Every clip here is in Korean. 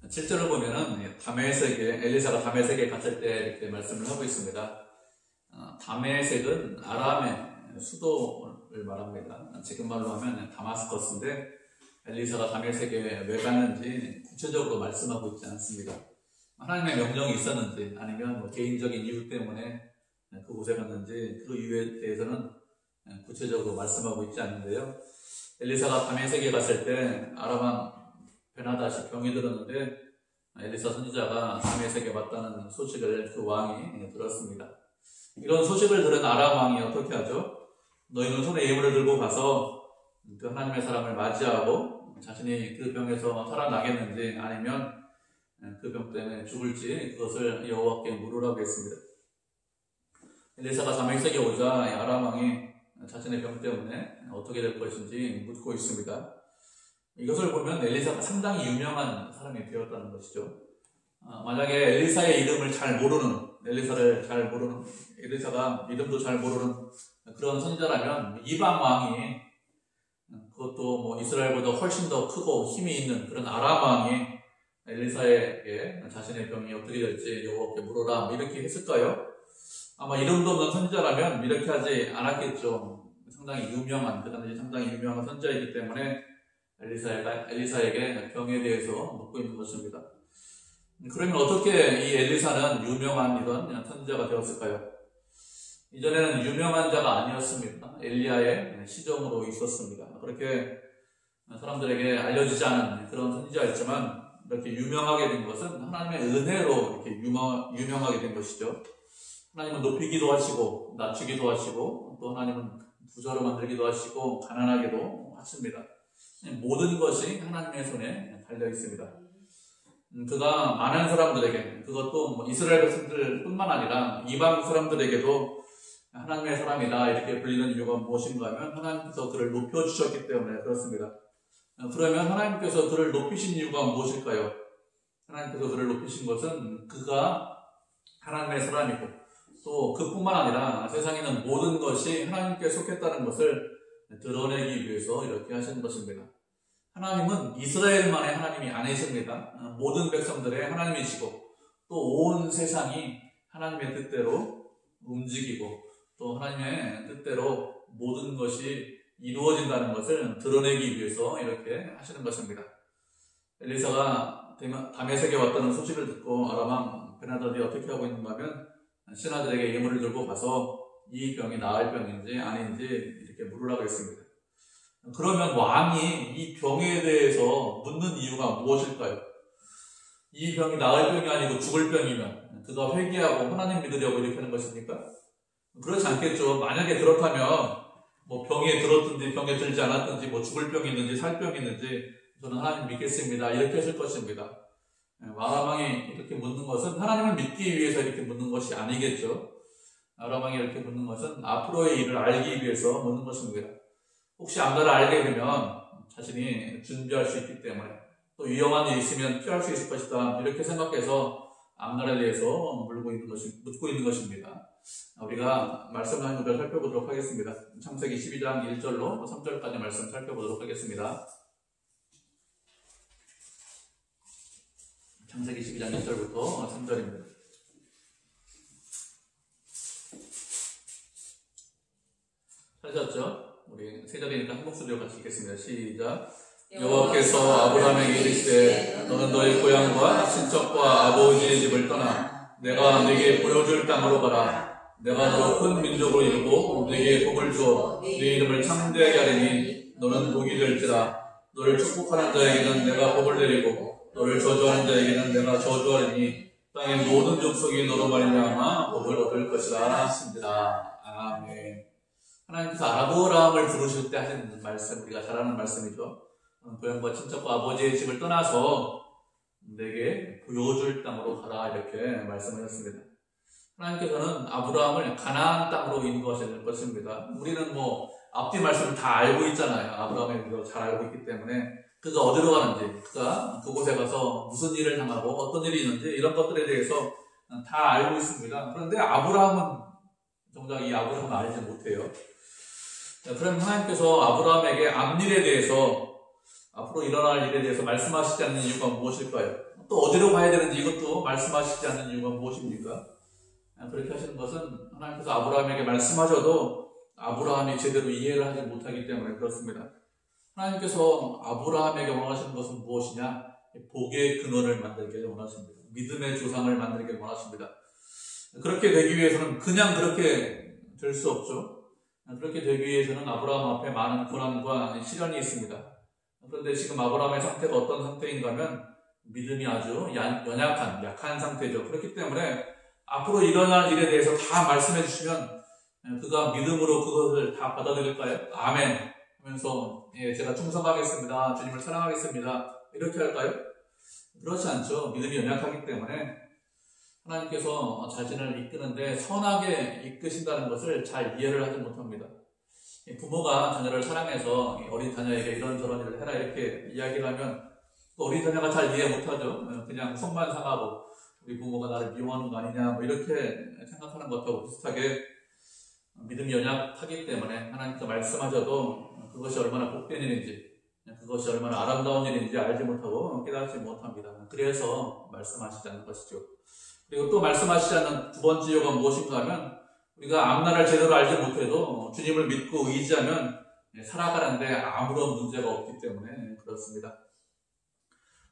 7절을 보면은 다메섹에, 엘리사가 다메섹에 갔을 때 이렇게 말씀을 하고 있습니다. 다메섹은 아람의 수도를 말합니다. 지금 말로 하면 다마스커스인데 엘리사가 다메섹에 왜 갔는지 구체적으로 말씀하고 있지 않습니다. 하나님의 명령이 있었는지 아니면 개인적인 이유 때문에 그곳에 갔는지 그 이유에 대해서는 구체적으로 말씀하고 있지 않는데요. 엘리사가 다메섹에 갔을 때 아람 왕 베나다시 병이 들었는데 엘리사 선지자가 다메섹에 왔다는 소식을 그 왕이 들었습니다. 이런 소식을 들은 아람 왕이 어떻게 하죠? 너희는 손에 예물을 들고 가서 그 하나님의 사람을 맞이하고 자신이 그 병에서 살아나겠는지 아니면 그 병 때문에 죽을지 그것을 여호와께 물으라고 했습니다. 엘리사가 다메섹에 오자 아람 왕이 자신의 병 때문에 어떻게 될 것인지 묻고 있습니다. 이것을 보면 엘리사가 상당히 유명한 사람이 되었다는 것이죠. 만약에 엘리사의 이름을 잘 모르는, 엘리사를 잘 모르는, 엘리사가 이름도 잘 모르는 그런 선지자라면 이방 왕이, 그것도 이스라엘보다 훨씬 더 크고 힘이 있는 그런 아람 왕이 엘리사에게 자신의 병이 어떻게 될지 여호와께 물어라 이렇게 했을까요? 아마 이름도 없는 선지자라면 이렇게 하지 않았겠죠. 상당히 유명한, 그 당시 상당히 유명한 선지자이기 때문에 엘리사에게 병에 대해서 묻고 있는 것입니다. 그러면 어떻게 이 엘리사는 유명한 이런 선지자가 되었을까요? 이전에는 유명한 자가 아니었습니다. 엘리야의 시종으로 있었습니다. 그렇게 사람들에게 알려지지 않은 그런 선지자였지만 이렇게 유명하게 된 것은 하나님의 은혜로 이렇게 유명하게 된 것이죠. 하나님은 높이기도 하시고 낮추기도 하시고 또 하나님은 부자로 만들기도 하시고 가난하게도 하십니다. 모든 것이 하나님의 손에 달려 있습니다. 그가 많은 사람들에게, 그것도 이스라엘 백성들뿐만 아니라 이방 사람들에게도 하나님의 사람이다 이렇게 불리는 이유가 무엇인가 하면 하나님께서 그를 높여주셨기 때문에 그렇습니다. 그러면 하나님께서 그를 높이신 이유가 무엇일까요? 하나님께서 그를 높이신 것은 그가 하나님의 사람이고 또 그뿐만 아니라 세상에 있는 모든 것이 하나님께 속했다는 것을 드러내기 위해서 이렇게 하시는 것입니다. 하나님은 이스라엘만의 하나님이 아니십니다. 모든 백성들의 하나님이시고 또 온 세상이 하나님의 뜻대로 움직이고 또 하나님의 뜻대로 모든 것이 이루어진다는 것을 드러내기 위해서 이렇게 하시는 것입니다. 엘리사가 다메섹에 왔다는 소식을 듣고 아람 왕 베나다디 어떻게 하고 있는가 하면 신하들에게 예물을 들고 가서 이 병이 나을 병인지 아닌지 이렇게 물으라고 했습니다. 그러면 왕이 이 병에 대해서 묻는 이유가 무엇일까요? 이 병이 나을 병이 아니고 죽을 병이면 그가 회개하고 하나님 믿으려고 이렇게 하는 것입니까? 그렇지 않겠죠. 만약에 그렇다면 병에 들었든지 병에 들지 않았든지 죽을 병이 있는지 살 병이 있는지 저는 하나님 믿겠습니다 이렇게 했을 것입니다. 아람 왕이 이렇게 묻는 것은 하나님을 믿기 위해서 이렇게 묻는 것이 아니겠죠. 아람 왕이 이렇게 묻는 것은 앞으로의 일을 알기 위해서 묻는 것입니다. 혹시 앞날을 알게 되면 자신이 준비할 수 있기 때문에 또 위험한 일이 있으면 피할 수 있을 것이다 이렇게 생각해서 앞날에 대해서 묻고 있는 것입니다. 우리가 말씀하는 것을 살펴보도록 하겠습니다. 창세기 12장 1절로 3절까지 말씀 살펴보도록 하겠습니다. 창세기 12장 1절부터 3절입니다. 찾으셨죠? 우리 세 절이니까 한 목소리로 같이 읽겠습니다. 시작. 여호와께서 아브라함에게 이르시되 너는 너희 고향과 친척과 아버지의 집을 떠나 내가 네게 보여줄 땅으로 가라. 내가 너 큰 민족으로 이루고 네게 복을 주어 네 이름을 창대하게 하리니 너는 복이 될지라. 너를 축복하는 자에게는 내가 복을 내리고 너를 저주하는 자에게는 내가 저주하리니 땅의 모든 족속이 너로 말미암아 복을 얻을 것이라 하신지라. 아멘. 하나님께서 아브라함을 부르실 때 하신 말씀, 우리가 잘 아는 말씀이죠. 고향과 친척과 아버지의 집을 떠나서 내게 보여줄 땅으로 가라 이렇게 말씀하셨습니다. 하나님께서는 아브라함을 가나안 땅으로 인도하실 것입니다. 우리는 앞뒤 말씀을 다 알고 있잖아요. 아브라함에 대해서 잘 알고 있기 때문에 그가 어디로 가는지, 그가 그곳에 가서 무슨 일을 당하고 어떤 일이 있는지 이런 것들에 대해서 다 알고 있습니다. 그런데 아브라함은 정작 이 아브라함을 알지 못해요. 그럼 하나님께서 아브라함에게 앞일에 대해서, 앞으로 일어날 일에 대해서 말씀하시지 않는 이유가 무엇일까요? 또 어디로 가야 되는지 이것도 말씀하시지 않는 이유가 무엇입니까? 그렇게 하시는 것은 하나님께서 아브라함에게 말씀하셔도 아브라함이 제대로 이해를 하지 못하기 때문에 그렇습니다. 하나님께서 아브라함에게 원하시는 것은 무엇이냐? 복의 근원을 만들게 원하십니다. 믿음의 조상을 만들게 원하십니다. 그렇게 되기 위해서는 그냥 그렇게 될 수 없죠. 그렇게 되기 위해서는 아브라함 앞에 많은 고난과 시련이 있습니다. 그런데 지금 아브라함의 상태가 어떤 상태인가 하면 믿음이 아주 약한 상태죠. 그렇기 때문에 앞으로 일어날 일에 대해서 다 말씀해 주시면 그가 믿음으로 그것을 다 받아들일까요? 아멘 하면서 제가 충성하겠습니다. 주님을 사랑하겠습니다. 이렇게 할까요? 그렇지 않죠. 믿음이 연약하기 때문에 하나님께서 자신을 이끄는데 선하게 이끄신다는 것을 잘 이해를 하지 못합니다. 부모가 자녀를 사랑해서 어린 자녀에게 이런저런 일을 해라 이렇게 이야기를 하면 또 어린 자녀가 잘 이해 못하죠. 그냥 속만 상하고 우리 부모가 나를 미워하는 거 아니냐 뭐 이렇게 생각하는 것하고 비슷하게 믿음이 연약하기 때문에 하나님께서 말씀하셔도 그것이 얼마나 복된 일인지 그것이 얼마나 아름다운 일인지 알지 못하고 깨닫지 못합니다. 그래서 말씀하시지 않는 것이죠. 그리고 또 말씀하시지 않는 두 번째 이유가 무엇인가 하면 우리가 앞날을 제대로 알지 못해도 주님을 믿고 의지하면 살아가는데 아무런 문제가 없기 때문에 그렇습니다.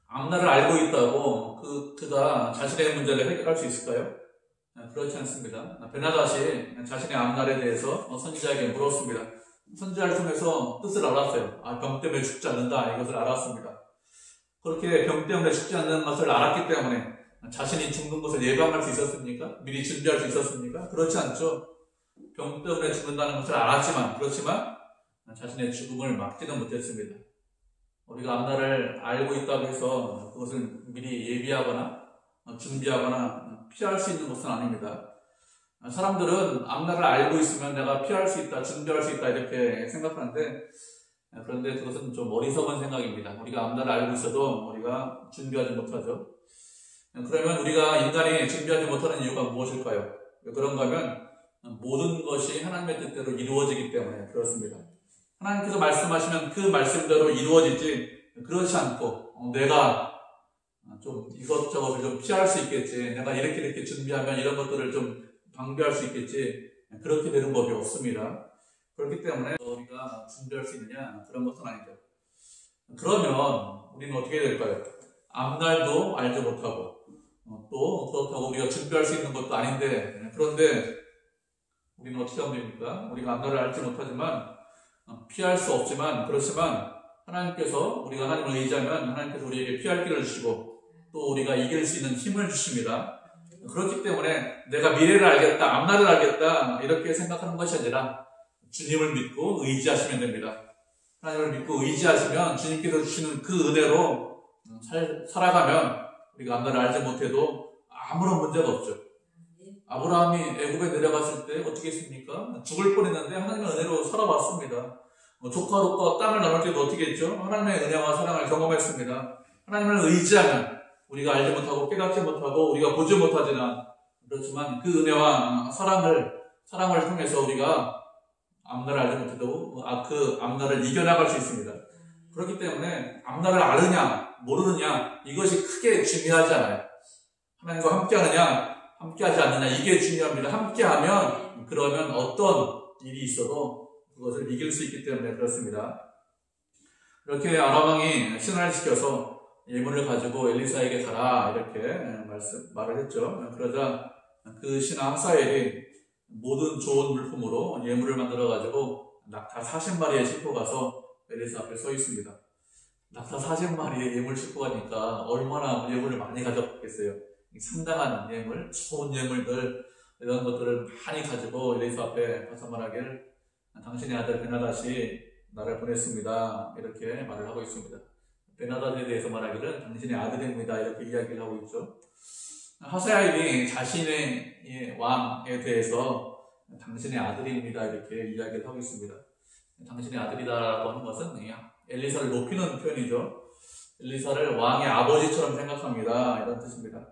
앞날을 알고 있다고 그가 자신의 문제를 해결할 수 있을까요? 그렇지 않습니다. 베나닷이 자신의 앞날에 대해서 선지자에게 물었습니다. 선지자를 통해서 뜻을 알았어요. 병 때문에 죽지 않는다 이것을 알았습니다. 그렇게 병 때문에 죽지 않는 것을 알았기 때문에 자신이 죽는 것을 예방할 수 있었습니까? 미리 준비할 수 있었습니까? 그렇지 않죠. 병 때문에 죽는다는 것을 그렇지만 자신의 죽음을 막지는 못했습니다. 우리가 앞날을 알고 있다고 해서 그것을 미리 예비하거나 준비하거나 피할 수 있는 것은 아닙니다. 사람들은 앞날을 알고 있으면 내가 피할 수 있다, 준비할 수 있다 이렇게 생각하는데 그런데 그것은 좀 어리석은 생각입니다. 우리가 앞날을 알고 있어도 우리가 준비하지 못하죠. 그러면 우리가 인간이 준비하지 못하는 이유가 무엇일까요? 그런가 하면 모든 것이 하나님의 뜻대로 이루어지기 때문에 그렇습니다. 하나님께서 말씀하시면 그 말씀대로 이루어지지 그렇지 않고 내가 좀 이것저것을 좀 피할 수 있겠지, 내가 이렇게 준비하면 이런 것들을 좀 방비할 수 있겠지, 그렇게 되는 법이 없습니다. 그렇기 때문에 우리가 준비할 수 있느냐 그런 것은 아니죠. 그러면 우리는 어떻게 될까요? 앞날도 알지 못하고 또 그렇다고 우리가 준비할 수 있는 것도 아닌데 그런데 우리는 어떻게 하면 됩니까? 우리가 앞날을 알지 못하지만 피할 수 없지만 그렇지만 하나님께서 우리가 하나님을 의지하면 하나님께서 우리에게 피할 길을 주시고 또 우리가 이길 수 있는 힘을 주십니다. 그렇기 때문에 내가 미래를 알겠다, 앞날을 알겠다 이렇게 생각하는 것이 아니라 주님을 믿고 의지하시면 됩니다. 하나님을 믿고 의지하시면 주님께서 주시는 그 은혜로 살아가면 우리가 앞날을 알지 못해도 아무런 문제가 없죠. 아브라함이 애굽에 내려갔을 때 어떻게 했습니까? 죽을 뻔했는데 하나님의 은혜로 살아왔습니다. 조카로과 땅을 나눌 때도 어떻게 했죠? 하나님의 은혜와 사랑을 경험했습니다. 하나님을 의지하면 우리가 알지 못하고 깨닫지 못하고 우리가 보지 못하지만 그렇지만 그 은혜와 사랑을 통해서 우리가 앞날을 알지 못해도 그 앞날을 이겨나갈 수 있습니다. 그렇기 때문에 앞날을 아느냐 모르느냐 이것이 크게 중요하지 않아요. 하나님과 함께하느냐 함께하지 않느냐 이게 중요합니다. 함께하면 그러면 어떤 일이 있어도 그것을 이길 수 있기 때문에 그렇습니다. 이렇게 아람 왕이 신하를 시켜서 예물을 가지고 엘리사에게 가라 이렇게 말을 했죠. 그러자 그 신하 하사엘이 모든 좋은 물품으로 예물을 만들어 가지고 낙타 40마리에 싣고 가서 엘리사 앞에 서 있습니다. 낙타 40마리에 예물 싣고 가니까 얼마나 예물을 많이 가져갔겠어요. 상당한 예물, 좋은 예물들 이런 것들을 많이 가지고 엘리사 앞에 가서 말하기를 당신의 아들 베나닷이 나를 보냈습니다. 이렇게 말을 하고 있습니다. 베나닷에 대해서 말하기를 당신의 아들입니다. 이렇게 이야기를 하고 있죠. 하사엘이 자신의 왕에 대해서 당신의 아들입니다. 이렇게 이야기를 하고 있습니다. 당신의 아들이다라고 하는 것은 엘리사를 높이는 표현이죠. 엘리사를 왕의 아버지처럼 생각합니다. 이런 뜻입니다.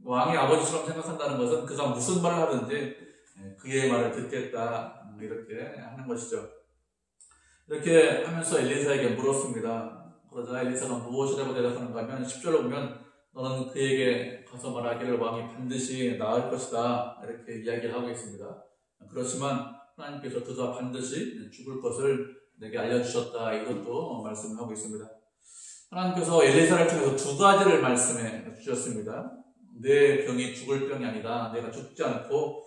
왕의 아버지처럼 생각한다는 것은 그가 무슨 말을 하든지 그의 말을 듣겠다 이렇게 하는 것이죠. 이렇게 하면서 엘리사에게 물었습니다. 그러자 엘리사가 무엇이라고 대답하는가 하면 10절로 보면 너는 그에게 가서 말하기를 왕이 반드시 나을 것이다 이렇게 이야기를 하고 있습니다. 그렇지만 하나님께서 그가 반드시 죽을 것을 내게 알려주셨다 이것도 말씀하고 있습니다. 하나님께서 엘리사를 통해서 두 가지를 말씀해 주셨습니다. 내 병이 죽을 병이 아니다. 내가 죽지 않고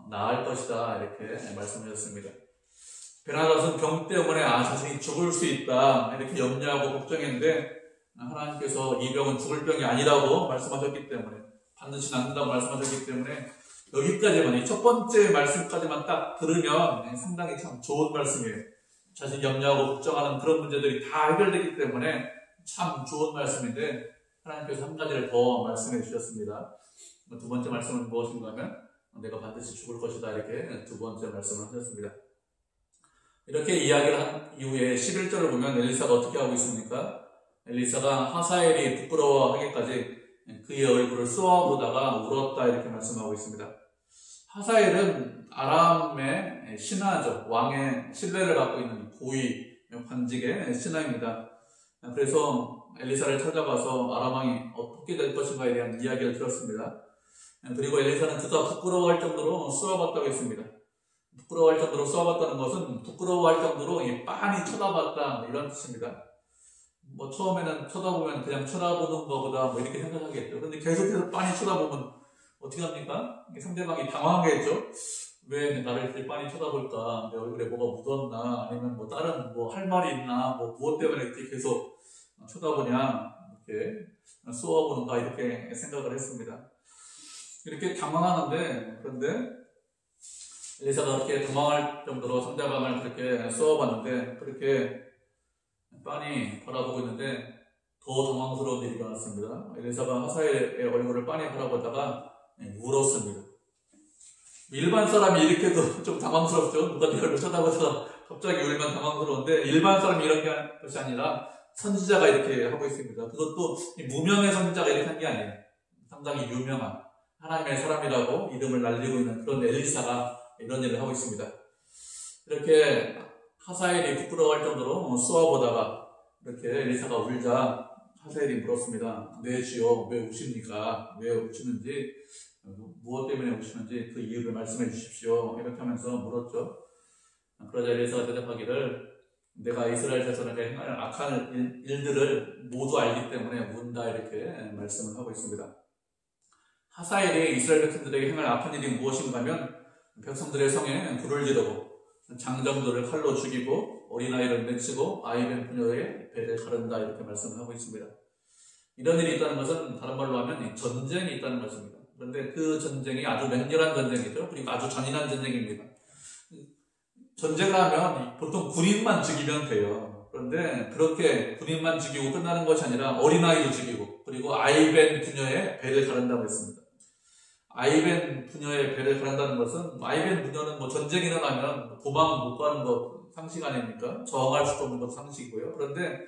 나을 것이다 이렇게 말씀하셨습니다. 베나닷은 병 때문에 자신이 죽을 수 있다 이렇게 염려하고 걱정했는데 하나님께서 이 병은 죽을 병이 아니라고 말씀하셨기 때문에 반드시 낫는다고 말씀하셨기 때문에 여기까지만 이 첫 번째 말씀까지만 딱 들으면 상당히 참 좋은 말씀이에요. 자신이 염려하고 걱정하는 그런 문제들이 다 해결되기 때문에 참 좋은 말씀인데 하나님께서 한 가지를 더 말씀해 주셨습니다. 두 번째 말씀은 무엇인가 하면 내가 반드시 죽을 것이다 이렇게 두 번째 말씀을 하셨습니다. 이렇게 이야기를 한 이후에 11절을 보면 엘리사가 어떻게 하고 있습니까? 엘리사가 하사엘이 부끄러워하기까지 그의 얼굴을 쏘아보다가 울었다 이렇게 말씀하고 있습니다. 하사엘은 아람의 신하죠. 왕의 신뢰를 받고 있는 고위 관직의 신하입니다. 그래서 엘리사를 찾아가서 아람 왕이 어떻게 될 것인가에 대한 이야기를 들었습니다. 그리고 엘리사는 그가 부끄러워할 정도로 쏘아봤다고 했습니다. 부끄러워할 정도로 쏘아봤다는 것은 부끄러워할 정도로 빤히 쳐다봤다 이런 뜻입니다. 처음에는 쳐다보면 그냥 쳐다보는 것보다 이렇게 생각하겠죠. 근데 계속해서 빤히 쳐다보면 어떻게 합니까? 상대방이 당황하겠죠. 왜 나를 이렇게 빤히 쳐다볼까? 내 얼굴에 뭐가 묻었나? 아니면 다른 할 말이 있나? 무엇 때문에 이렇게 계속 쳐다보냐? 이렇게 쏘아보는가? 이렇게 생각을 했습니다. 이렇게 당황하는데, 그런데 엘리사가 그렇게 당황할 정도로 상대방을 그렇게 쏘아봤는데, 그렇게 빤히 바라보고 있는데 더 당황스러운 일이 일어났습니다. 엘리사가 하사엘의 얼굴을 빤히 바라보다가 울었습니다. 일반 사람이 이렇게도 좀 당황스럽죠. 누가 내 얼굴 쳐다보다가 갑자기 울면 당황스러운데 일반 사람이 이렇게 하는 것이 아니라 선지자가 이렇게 하고 있습니다. 그것도 무명의 선지자가 이렇게 한 게 아니에요. 상당히 유명한 하나님의 사람이라고 이름을 날리고 있는 그런 엘리사가 이런 일을 하고 있습니다. 이렇게 하사엘이 부끄러워할 정도로 쏘아보다가 이렇게 엘리사가 울자 하사엘이 물었습니다. 네 주여 왜 우십니까? 왜 우시는지 무엇 때문에 우시는지 그 이유를 말씀해 주십시오. 이렇게 하면서 물었죠. 그러자 엘리사가 대답하기를 내가 이스라엘 자손에게 행하는 악한 일들을 모두 알기 때문에 운다 이렇게 말씀을 하고 있습니다. 하사엘이 이스라엘 백성들에게 행할 악한 일이 무엇인가 하면 백성들의 성에 불을 지르고 장정들을 칼로 죽이고 어린아이를 맺히고 아이된 부녀의 배를 가른다 이렇게 말씀을 하고 있습니다. 이런 일이 있다는 것은 다른 말로 하면 전쟁이 있다는 것입니다. 그런데 그 전쟁이 아주 맹렬한 전쟁이죠. 그리고 아주 잔인한 전쟁입니다. 전쟁을 하면 보통 군인만 죽이면 돼요. 그런데 그렇게 군인만 죽이고 끝나는 것이 아니라 어린아이도 죽이고 그리고 아이된 부녀의 배를 가른다고 했습니다. 아이벤 부녀의 배를 가른다는 것은 아이벤 부녀는 전쟁이 일어나면 도망 못 가는 것 상식 아닙니까? 저항할 수 없는 것 상식이고요. 그런데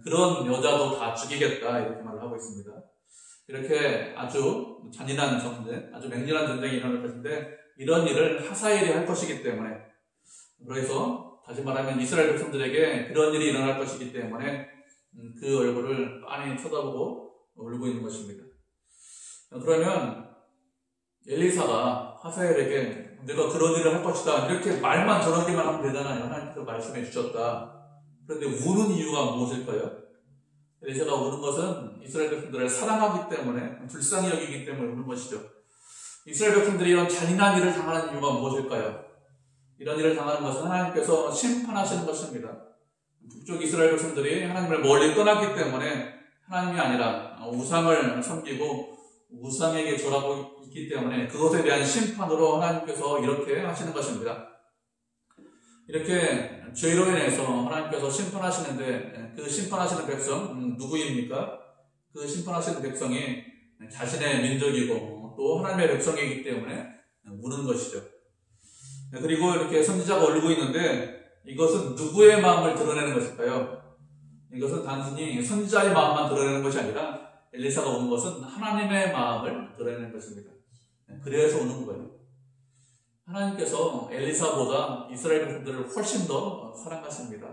그런 여자도 다 죽이겠다 이렇게 말을 하고 있습니다. 이렇게 아주 잔인한 전쟁, 아주 맹렬한 전쟁이 일어날 것인데 이런 일을 하사엘이 할 것이기 때문에 그래서 다시 말하면 이스라엘 백성들에게 그런 일이 일어날 것이기 때문에 그 얼굴을 빤히 쳐다보고 울고 있는 것입니다. 그러면 엘리사가 하사엘에게 내가 그런 일을 할 것이다 이렇게 말만 저렇게만 하면 되잖아요. 하나님께서 말씀해 주셨다. 그런데 우는 이유가 무엇일까요? 엘리사가 우는 것은 이스라엘 백성들을 사랑하기 때문에 불쌍히 여기기 때문에 우는 것이죠. 이스라엘 백성들이 이런 잔인한 일을 당하는 이유가 무엇일까요? 이런 일을 당하는 것은 하나님께서 심판하시는 것입니다. 북쪽 이스라엘 백성들이 하나님을 멀리 떠났기 때문에 하나님이 아니라 우상을 섬기고 우상에게 절하고 있기 때문에 그것에 대한 심판으로 하나님께서 이렇게 하시는 것입니다. 이렇게 죄로 인해서 하나님께서 심판하시는데 그 심판하시는 백성 누구입니까? 그 심판하시는 백성이 자신의 민족이고 또 하나님의 백성이기 때문에 우는 것이죠. 그리고 이렇게 선지자가 울고 있는데 이것은 누구의 마음을 드러내는 것일까요? 이것은 단순히 선지자의 마음만 드러내는 것이 아니라 엘리사가 우는 것은 하나님의 마음을 드러내는 것입니다. 그래서 우는 거예요. 하나님께서 엘리사보다 이스라엘 백성들을 훨씬 더 사랑하십니다.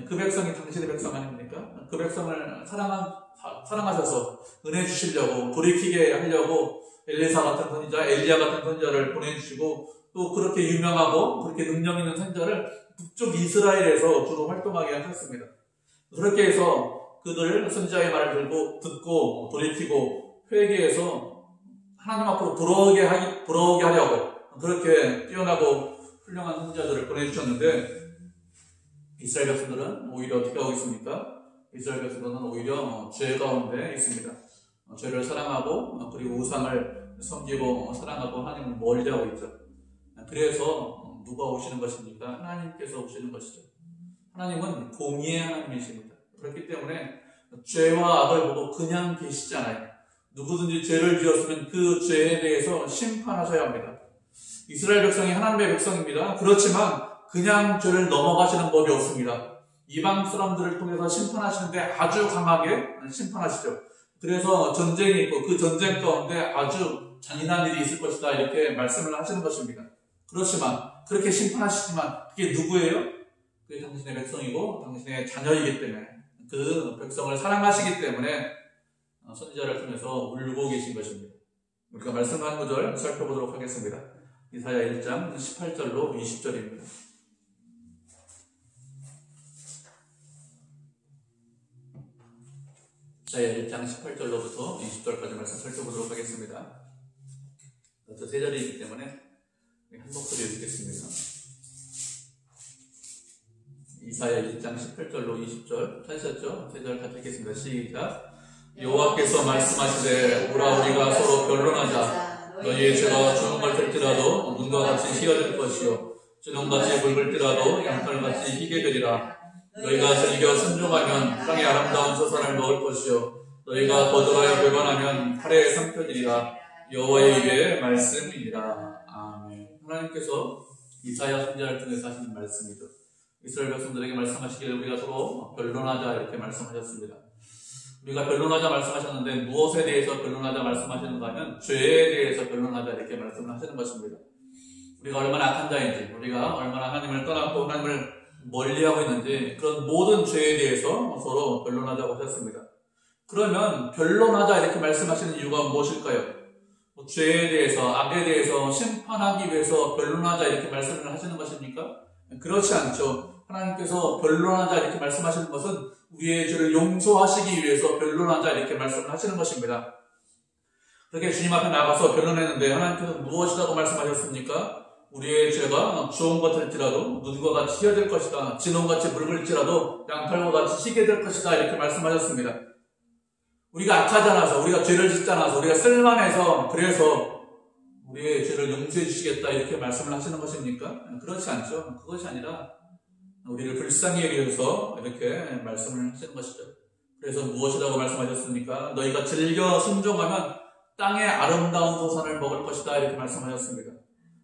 그 백성이 당신의 백성 아닙니까? 그 백성을 사랑하셔서 은혜 주시려고 돌이키게 하려고 엘리사 같은 선지자, 엘리야 같은 선지자를 보내주시고 또 그렇게 유명하고 그렇게 능력 있는 선지자를 북쪽 이스라엘에서 주로 활동하게 하셨습니다. 그렇게 해서 그들 선지자의 말을 듣고 돌이키고 회개해서 하나님 앞으로 돌아오게 하려고 그렇게 뛰어나고 훌륭한 선지자들을 보내주셨는데 이스라엘 백성들은 오히려 어떻게 하고 있습니까? 이스라엘 백성들은 오히려 죄 가운데 있습니다. 죄를 사랑하고 그리고 우상을 섬기고 사랑하고 하나님을 멀리하고 있죠. 그래서 누가 오시는 것입니까? 하나님께서 오시는 것이죠. 하나님은 공의의 하나님이십니다. 그렇기 때문에 죄와 악을 보고 그냥 계시지 않아요. 누구든지 죄를 지었으면 그 죄에 대해서 심판하셔야 합니다. 이스라엘 백성이 하나님의 백성입니다. 그렇지만 그냥 죄를 넘어가시는 법이 없습니다. 이방 사람들을 통해서 심판하시는데 아주 강하게 심판하시죠. 그래서 전쟁이 있고 그 전쟁 가운데 아주 잔인한 일이 있을 것이다 이렇게 말씀을 하시는 것입니다. 그렇지만 그렇게 심판하시지만 그게 누구예요? 그게 당신의 백성이고 당신의 자녀이기 때문에 그 백성을 사랑하시기 때문에 선지자를 통해서 울고 계신 것입니다. 우리가 말씀한 구절 살펴보도록 하겠습니다. 이사야 1장 18절로 20절입니다. 이사야 1장 18절로부터 20절까지 말씀 살펴보도록 하겠습니다. 저 세 절이기 때문에 한 목소리에 듣겠습니다. 이사야 1장 18절로 20절 찾으셨죠? 세 절 같이 읽겠습니다. 시작. 여호와께서 말씀하시되 오라 우리가 서로 변론하자. 너희의 죄가 주홍 같을지라도 눈과 같이 희어질 것이요 주홍같이 붉을지라도 양털같이 희게 되리라. 너희가 즐겨 순종하면 땅의 아름다운 소산을 먹을 것이요 너희가 거절하여 배반하면 칼에 삼켜지리라. 여호와의 입의 말씀이니라. 아멘. 하나님께서 이사야 선지자를 통해서 하시는 말씀이죠. 이스라엘 백성들에게 말씀하시기를 우리가 서로 변론하자 이렇게 말씀하셨습니다. 우리가 변론하자 말씀하셨는데 무엇에 대해서 변론하자 말씀하시는가 하면 죄에 대해서 변론하자 이렇게 말씀을 하시는 것입니다. 우리가 얼마나 악한 자인지, 우리가 얼마나 하나님을 떠났고 하나님을 멀리하고 있는지 그런 모든 죄에 대해서 서로 변론하자고 하셨습니다. 그러면 변론하자 이렇게 말씀하시는 이유가 무엇일까요? 죄에 대해서, 악에 대해서 심판하기 위해서 변론하자 이렇게 말씀을 하시는 것입니까? 그렇지 않죠. 하나님께서 변론하자 이렇게 말씀하시는 것은 우리의 죄를 용서하시기 위해서 변론하자 이렇게 말씀을 하시는 것입니다. 그렇게 주님 앞에 나가서 변론했는데 하나님께서 무엇이라고 말씀하셨습니까? 우리의 죄가 주홍 같을지라도 눈과 같이 희어질 것이다. 진홍같이 붉을지라도 양털과 같이 희게 될 것이다. 이렇게 말씀하셨습니다. 우리가 악하지 않아서, 우리가 죄를 짓지 않아서, 우리가 쓸만해서 그래서 우리의 죄를 용서해 주시겠다 이렇게 말씀을 하시는 것입니까? 그렇지 않죠. 그것이 아니라 우리를 불쌍히 여기셔서 이렇게 말씀을 하시는 것이죠. 그래서 무엇이라고 말씀하셨습니까? 너희가 즐겨 순종하면 땅의 아름다운 소산을 먹을 것이다 이렇게 말씀하셨습니다.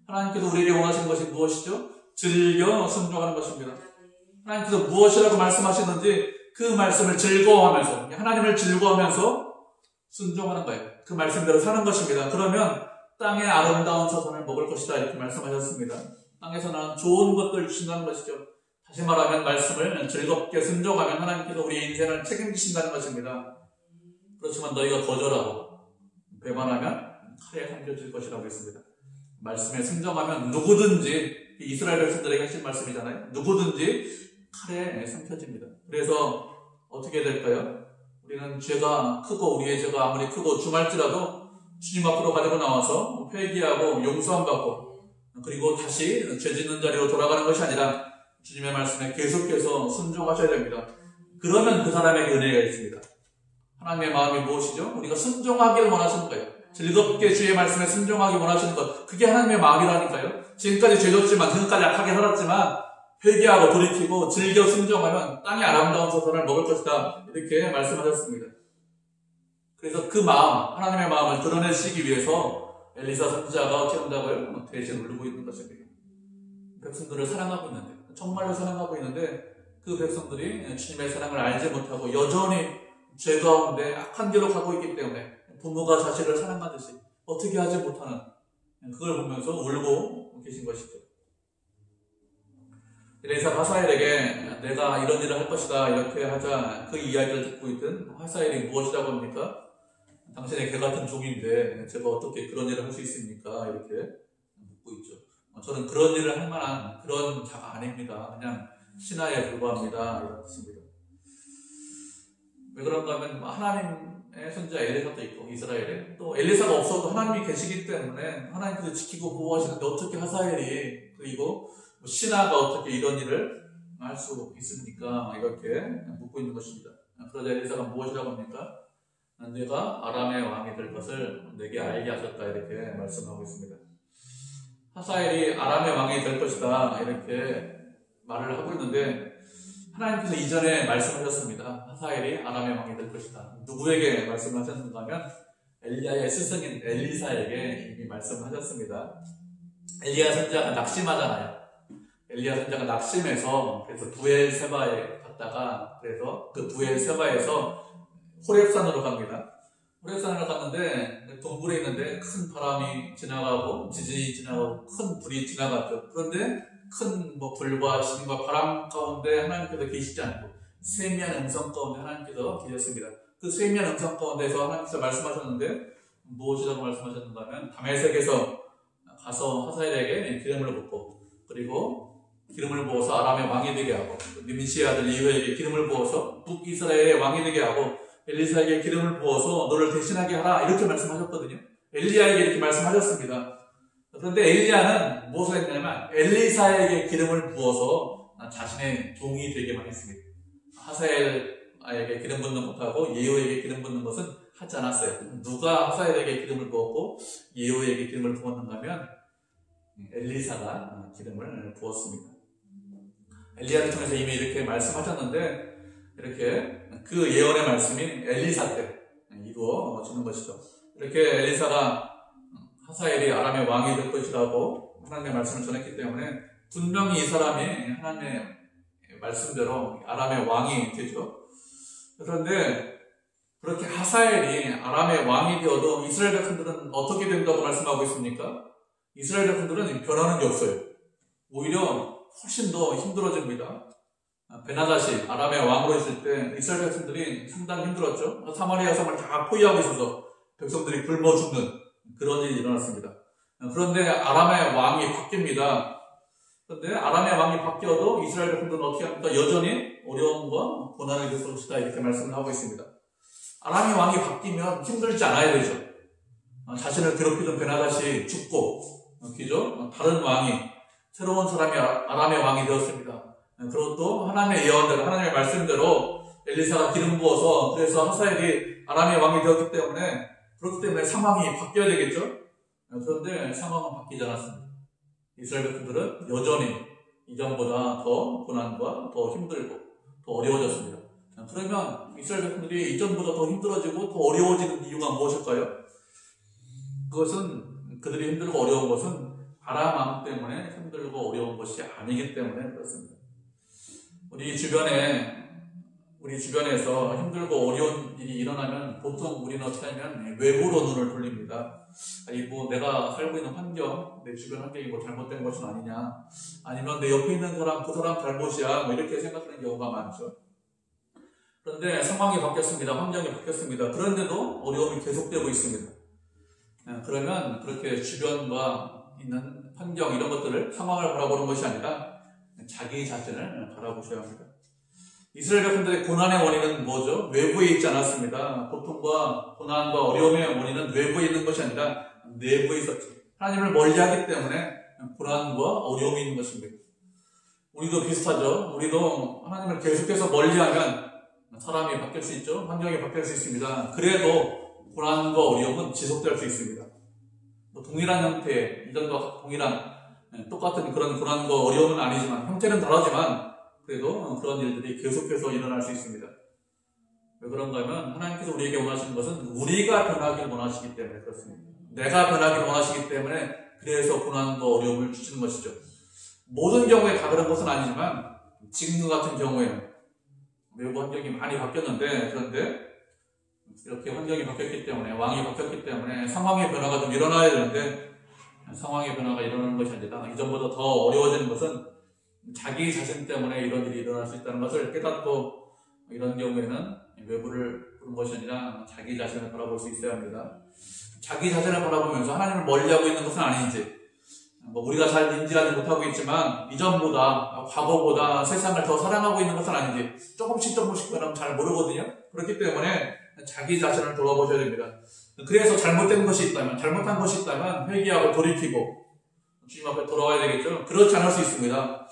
하나님께서 우리에게 원하시는 것이 무엇이죠? 즐겨 순종하는 것입니다. 하나님께서 무엇이라고 말씀하시는지 그 말씀을 즐거워하면서, 하나님을 즐거워하면서 순종하는 거예요. 그 말씀대로 사는 것입니다. 그러면 땅의 아름다운 소산을 먹을 것이다 이렇게 말씀하셨습니다. 땅에서 나는 좋은 것들을 주신다는 것이죠. 다시 말하면 말씀을 즐겁게 순종하면 하나님께서 우리의 인생을 책임지신다는 것입니다. 그렇지만 너희가 거절하고 배반하면 칼에 삼켜질 것이라고 했습니다. 말씀에 순종하면 누구든지, 이스라엘 백성들에게 하신 말씀이잖아요. 누구든지 칼에 삼켜집니다. 그래서 어떻게 될까요? 우리는 죄가 크고 우리의 죄가 아무리 크고 중할지라도 주님 앞으로 가지고 나와서 회개하고 용서함 받고 그리고 다시 죄 짓는 자리로 돌아가는 것이 아니라 주님의 말씀에 계속해서 순종하셔야 됩니다. 그러면 그 사람에게 은혜가 있습니다. 하나님의 마음이 무엇이죠? 우리가 순종하기를 원하시는 거예요. 즐겁게 주의 말씀에 순종하기 원하시는 것, 그게 하나님의 마음이라니까요. 지금까지 죄졌지만, 지금까지 악하게 살았지만 회개하고 돌이키고 즐겨 순종하면 땅의 아름다운 소산을 먹을 것이다 이렇게 말씀하셨습니다. 그래서 그 마음, 하나님의 마음을 드러내시기 위해서 엘리사 선지자가 어떻게 한다고요? 대신 울고 있는 것입니다. 백성들을 사랑하고 있는데, 정말로 사랑하고 있는데 그 백성들이 주님의 사랑을 알지 못하고 여전히 죄 가운데 악한 길로 가고 있기 때문에 부모가 자식을 사랑하듯이 어떻게 하지 못하는 그걸 보면서 울고 계신 것이죠. 엘리사가 하사엘에게 내가 이런 일을 할 것이다 이렇게 하자 그 이야기를 듣고 있던 하사엘이 무엇이라고 합니까? 당신의 개 같은 종인데 제가 어떻게 그런 일을 할 수 있습니까? 이렇게 묻고 있죠. 저는 그런 일을 할 만한 그런 자가 아닙니다. 그냥 신하에 불과합니다. 이런 뜻입니다. 왜 그런가 하면 하나님의 선지자 엘리사도 있고 이스라엘에 또 엘리사가 없어도 하나님이 계시기 때문에 하나님께서 지키고 보호하시는데 어떻게 하사엘이 그리고 신하가 어떻게 이런 일을 할 수 있습니까? 이렇게 묻고 있는 것입니다. 그러자 엘리사가 무엇이라고 합니까? 내가 아람의 왕이 될 것을 내게 알게 하셨다 이렇게 말씀하고 있습니다. 하사엘이 아람의 왕이 될 것이다 이렇게 말을 하고 있는데 하나님께서 이전에 말씀하셨습니다. 하사엘이 아람의 왕이 될 것이다. 누구에게 말씀을 하셨는가 하면 엘리야의 스승인 엘리사에게 이미 말씀하셨습니다. 엘리야 선지자가 낙심하잖아요. 엘리야 선지자가 낙심해서 그래서 부엘세바에 갔다가 그래서 그 부엘세바에서 호렙산으로 갑니다. 호렙산으로 갔는데 동굴에 있는데 큰 바람이 지나가고 지진이 지나가고 큰 불이 지나갔죠. 그런데 큰 불과 지진과 바람 가운데 하나님께서 계시지 않고 세미한 음성 가운데 하나님께서 계셨습니다. 그 세미한 음성 가운데서 하나님께서 말씀하셨는데 무엇이라고 말씀하셨는가 하면 다메섹에서 가서 하사엘에게 기름을 붓고 그리고 기름을 부어서 아람의 왕이 되게 하고 님시의 아들 이후에게 기름을 부어서 북이스라엘의 왕이 되게 하고 엘리사에게 기름을 부어서 너를 대신하게 하라 이렇게 말씀하셨거든요. 엘리야에게 이렇게 말씀하셨습니다. 그런데 엘리야는 무엇을 했냐면 엘리사에게 기름을 부어서 자신의 종이 되게만 했습니다. 하사엘에게 기름 붓는 것하고 예후에게 기름 붓는 것은 하지 않았어요. 누가 하사엘에게 기름을 부었고 예후에게 기름을 부었는가 하면 엘리사가 기름을 부었습니다. 엘리야를 통해서 이미 이렇게 말씀하셨는데 이렇게 그 예언의 말씀이 엘리사 때 이루어지는 것이죠. 이렇게 엘리사가 하사엘이 아람의 왕이 될 것이라고 하나님의 말씀을 전했기 때문에 분명히 이 사람이 하나님의 말씀대로 아람의 왕이 되죠. 그런데 그렇게 하사엘이 아람의 왕이 되어도 이스라엘 백성들은 어떻게 된다고 말씀하고 있습니까? 이스라엘 백성들은 변하는 게 없어요. 오히려 훨씬 더 힘들어집니다. 베나다시 아람의 왕으로 있을 때 이스라엘 백성들이 상당히 힘들었죠. 사마리아 성을 다 포위하고 있어서 백성들이 굶어 죽는 그런 일이 일어났습니다. 그런데 아람의 왕이 바뀝니다. 그런데 아람의 왕이 바뀌어도 이스라엘 백성들은 어떻게 합니까? 여전히 어려움과 고난을 겪을 것이다 이렇게 말씀을 하고 있습니다. 아람의 왕이 바뀌면 힘들지 않아야 되죠. 자신을 괴롭히던 베나다시 죽고 그죠? 다른 왕이 새로운 사람이 아람의 왕이 되었습니다. 그리고 또 하나님의 예언대로 하나님의 말씀대로 엘리사가 기름 부어서 그래서 하사엘이 아람의 왕이 되었기 때문에 그렇기 때문에 상황이 바뀌어야 되겠죠. 그런데 상황은 바뀌지 않았습니다. 이스라엘 백성들은 여전히 이전보다 더 고난과 더 힘들고 더 어려워졌습니다. 그러면 이스라엘 백성들이 이전보다 더 힘들어지고 더 어려워지는 이유가 무엇일까요? 그것은 그들이 힘들고 어려운 것은 아람 왕 때문에 힘들고 어려운 것이 아니기 때문에 그렇습니다. 우리 주변에서 힘들고 어려운 일이 일어나면 보통 우리는 어떻게 하면 외부로 눈을 돌립니다. 아니 내가 살고 있는 환경, 내 주변 환경이 잘못된 것은 아니냐, 아니면 내 옆에 있는 사람, 그 사람 잘못이야, 이렇게 생각하는 경우가 많죠. 그런데 상황이 바뀌었습니다. 환경이 바뀌었습니다. 그런데도 어려움이 계속되고 있습니다. 그러면 그렇게 주변과 있는 환경 이런 것들을 상황을 바라보는 것이 아니라 자기 자신을 바라보셔야 합니다. 이스라엘 백성들의 고난의 원인은 뭐죠? 외부에 있지 않았습니다. 고통과 고난과 어려움의 원인은 외부에 있는 것이 아니라 내부에 있었죠. 하나님을 멀리하기 때문에 고난과 어려움이 있는 것입니다. 우리도 비슷하죠. 우리도 하나님을 계속해서 멀리하면 사람이 바뀔 수 있죠. 환경이 바뀔 수 있습니다. 그래도 고난과 어려움은 지속될 수 있습니다. 동일한 형태의 이전과 동일한 똑같은 그런 고난과 어려움은 아니지만 형태는 다르지만 그래도 그런 일들이 계속해서 일어날 수 있습니다. 왜 그런가 하면 하나님께서 우리에게 원하시는 것은 우리가 변하기를 원하시기 때문에 그렇습니다. 내가 변하기를 원하시기 때문에 그래서 고난과 어려움을 주시는 것이죠. 모든 경우에 다 그런 것은 아니지만 지금 같은 경우에는 외부 환경이 많이 바뀌었는데 그런데 이렇게 환경이 바뀌었기 때문에 왕이 바뀌었기 때문에 상황의 변화가 좀 일어나야 되는데 상황의 변화가 일어나는 것이 아니라 이전보다 더 어려워지는 것은 자기 자신 때문에 이런 일이 일어날 수 있다는 것을 깨닫고 이런 경우에는 외부를 보는 것이 아니라 자기 자신을 바라볼 수 있어야 합니다. 자기 자신을 바라보면서 하나님을 멀리하고 있는 것은 아닌지, 우리가 잘 인지하지 못하고 있지만 이전보다 과거보다 세상을 더 사랑하고 있는 것은 아닌지 조금씩 그럼 잘 모르거든요. 그렇기 때문에 자기 자신을 돌아보셔야 됩니다. 그래서 잘못된 것이 있다면, 잘못한 것이 있다면 회개하고 돌이키고 주님 앞에 돌아와야 되겠죠. 그렇지 않을 수 있습니다.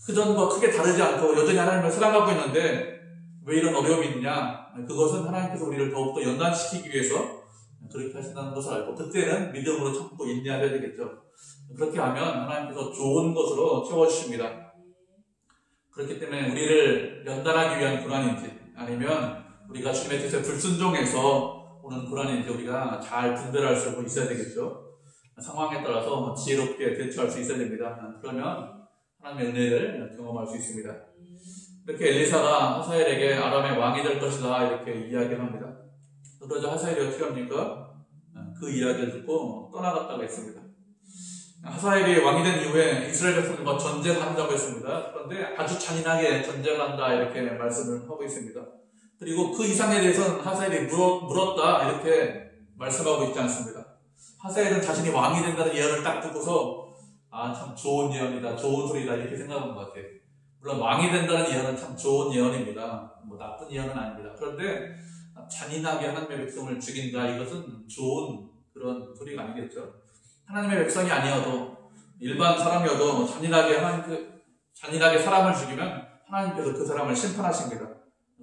그전과 크게 다르지 않고 여전히 하나님을 사랑하고 있는데 왜 이런 어려움이 있느냐? 그것은 하나님께서 우리를 더욱더 연단시키기 위해서 그렇게 하신다는 것을 알고 그때는 믿음으로 참고 인내하셔야 되겠죠. 그렇게 하면 하나님께서 좋은 것으로 채워주십니다. 그렇기 때문에 우리를 연단하기 위한 고난인지 아니면 우리가 주님의 뜻에 불순종해서 오는 고난인지 우리가 잘 분별할 수 있어야 되겠죠. 상황에 따라서 지혜롭게 대처할 수 있어야 됩니다. 그러면 하나님의 은혜를 경험할 수 있습니다. 이렇게 엘리사가 하사엘에게 아람의 왕이 될 것이다 이렇게 이야기를 합니다. 그러자 하사엘이 어떻게 합니까? 그 이야기를 듣고 떠나갔다고 했습니다. 하사엘이 왕이 된 이후에 이스라엘 백성들과 전쟁한다고 했습니다. 그런데 아주 잔인하게 전쟁한다 이렇게 말씀을 하고 있습니다. 그리고 그 이상에 대해서는 하사엘이 물었다 이렇게 말씀하고 있지 않습니다. 하사엘은 자신이 왕이 된다는 예언을 딱 듣고서 참 좋은 예언이다, 좋은 소리다 이렇게 생각한 것 같아요. 물론 왕이 된다는 예언은 참 좋은 예언입니다. 나쁜 예언은 아닙니다. 그런데 잔인하게 하나님의 백성을 죽인다 이것은 좋은 그런 소리가 아니겠죠. 하나님의 백성이 아니어도 일반 사람이어도 잔인하게 사람을 죽이면 하나님께서 그 사람을 심판하십니다.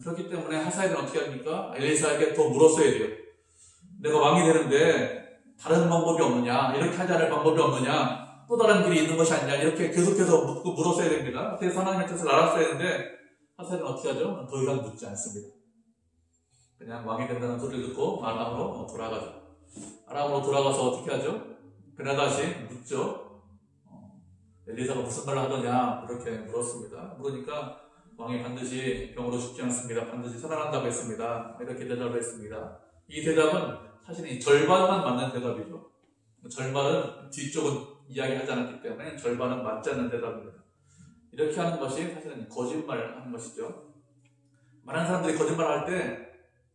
그렇기 때문에 하사엘은 어떻게 합니까? 엘리사에게 더 물었어야 돼요. 내가 왕이 되는데 다른 방법이 없느냐? 이렇게 하지 않을 방법이 없느냐? 또 다른 길이 있는 것이 아니냐? 이렇게 계속해서 묻고 물었어야 됩니다. 그래서 하나님의 뜻을 알았어야 했는데 하사엘은 어떻게 하죠? 더 이상 묻지 않습니다. 그냥 왕이 된다는 소리를 듣고 아람으로 돌아가죠. 아람으로 돌아가서 어떻게 하죠? 베나다시 묻죠. 엘리사가 무슨 말을 하더냐? 그렇게 물었습니다. 물으니까 왕이 반드시 병으로 죽지 않습니다. 반드시 살아난다고 했습니다. 이렇게 대답을 했습니다. 이 대답은 사실은 절반만 맞는 대답이죠. 절반은 뒤쪽은 이야기하지 않았기 때문에 절반은 맞지 않는 대답입니다. 이렇게 하는 것이 사실은 거짓말을 하는 것이죠. 많은 사람들이 거짓말을 할 때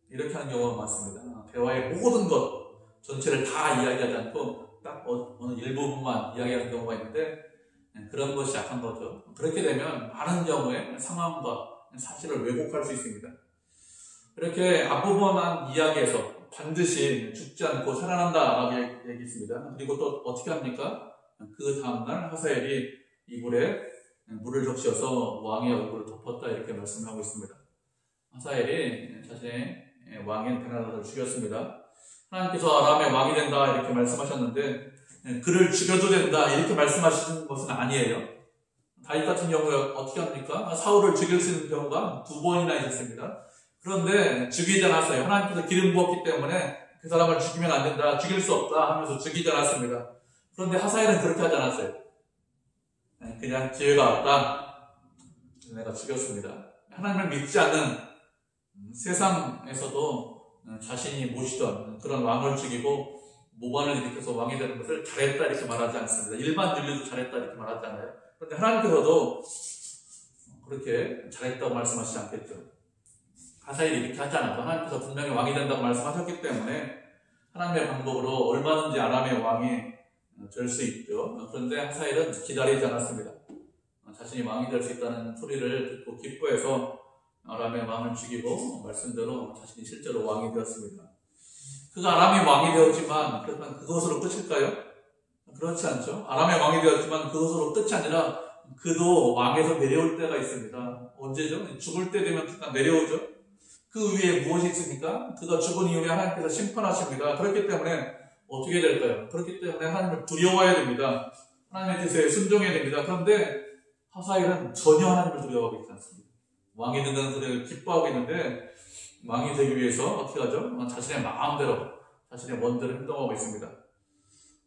이렇게 하는 경우가 많습니다. 대화의 모든 것 전체를 다 이야기하지 않고 딱 어느 일부분만 이야기하는 경우가 있는데 그런 것이 약한 거죠. 그렇게 되면 많은 경우에 상황과 사실을 왜곡할 수 있습니다. 이렇게 앞부분만 이야기해서 반드시 죽지 않고 살아난다라고 얘기했습니다. 그리고 또 어떻게 합니까? 그 다음날 하사엘이 이불에 물을 적셔서 왕의 얼굴을 덮었다 이렇게 말씀하고 있습니다. 하사엘이 자신의 왕인 베나다를 죽였습니다. 하나님께서 아람의 왕이 된다 이렇게 말씀하셨는데 그를 죽여도 된다 이렇게 말씀하시는 것은 아니에요. 다윗 같은 경우에 어떻게 합니까? 사울을 죽일 수 있는 경우가 2번이나 있었습니다. 그런데 죽이지 않았어요. 하나님께서 기름 부었기 때문에 그 사람을 죽이면 안 된다, 죽일 수 없다 하면서 죽이지 않았습니다. 그런데 하사엘은 그렇게 하지 않았어요. 그냥 기회가 왔다, 내가 죽였습니다. 하나님을 믿지 않는 세상에서도 자신이 모시던 그런 왕을 죽이고 모반을 일으켜서 왕이 되는 것을 잘했다 이렇게 말하지 않습니다. 일반 윤리도 잘했다 이렇게 말하지 않아요. 그런데 하나님께서도 그렇게 잘했다고 말씀하시지 않겠죠. 하사엘이 이렇게 하지 않아도 하나님께서 분명히 왕이 된다고 말씀하셨기 때문에 하나님의 방법으로 얼마든지 아람의 왕이 될 수 있죠. 그런데 하사엘은 기다리지 않았습니다. 자신이 왕이 될 수 있다는 소리를 듣고 기뻐해서 아람의 왕을 죽이고 말씀대로 자신이 실제로 왕이 되었습니다. 그가 아람의 왕이 되었지만 그렇다면 그것으로 끝일까요? 그렇지 않죠. 아람의 왕이 되었지만 그것으로 끝이 아니라 그도 왕에서 내려올 때가 있습니다. 언제죠? 죽을 때 되면 그가 내려오죠. 그 위에 무엇이 있습니까? 그가 죽은 이후에 하나님께서 심판하십니다. 그렇기 때문에 어떻게 될까요? 그렇기 때문에 하나님을 두려워해야 됩니다. 하나님의 뜻에 순종해야 됩니다. 그런데 하사엘은 전혀 하나님을 두려워하고 있지 않습니다. 왕이 된다는 소리를 기뻐하고 있는데 왕이 되기 위해서 어떻게 하죠? 자신의 마음대로, 자신의 원대로 행동하고 있습니다.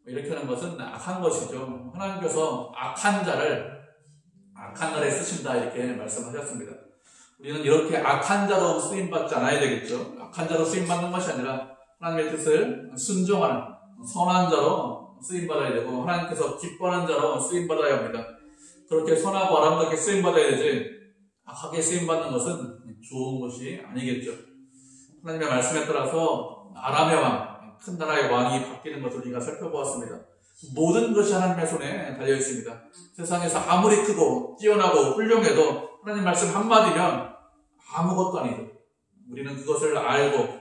이렇게 하는 것은 악한 것이죠. 하나님께서 악한 자를 악한 날에 쓰신다 이렇게 말씀하셨습니다. 우리는 이렇게 악한 자로 쓰임받지 않아야 되겠죠. 악한 자로 쓰임받는 것이 아니라 하나님의 뜻을 순종하는 선한 자로 쓰임받아야 되고 하나님께서 기뻐하는 자로 쓰임받아야 합니다. 그렇게 선하고 아름답게 쓰임받아야 되지, 악하게 쓰임받는 것은 좋은 것이 아니겠죠. 하나님의 말씀에 따라서 아람의 왕, 큰 나라의 왕이 바뀌는 것을 우리가 살펴보았습니다. 모든 것이 하나님의 손에 달려 있습니다. 세상에서 아무리 크고 뛰어나고 훌륭해도 하나님 말씀 한마디면 아무것도 아니죠. 우리는 그것을 알고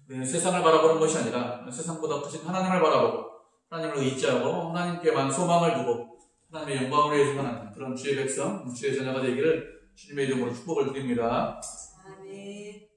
우리는 세상을 바라보는 것이 아니라 세상보다 크신 하나님을 바라보고 하나님을 의지하고 하나님께만 소망을 두고 하나님의 영광을 위해서 하는 그런 주의 백성, 주의 자녀가 되기를 주님의 이름으로 축복을 드립니다. 아멘.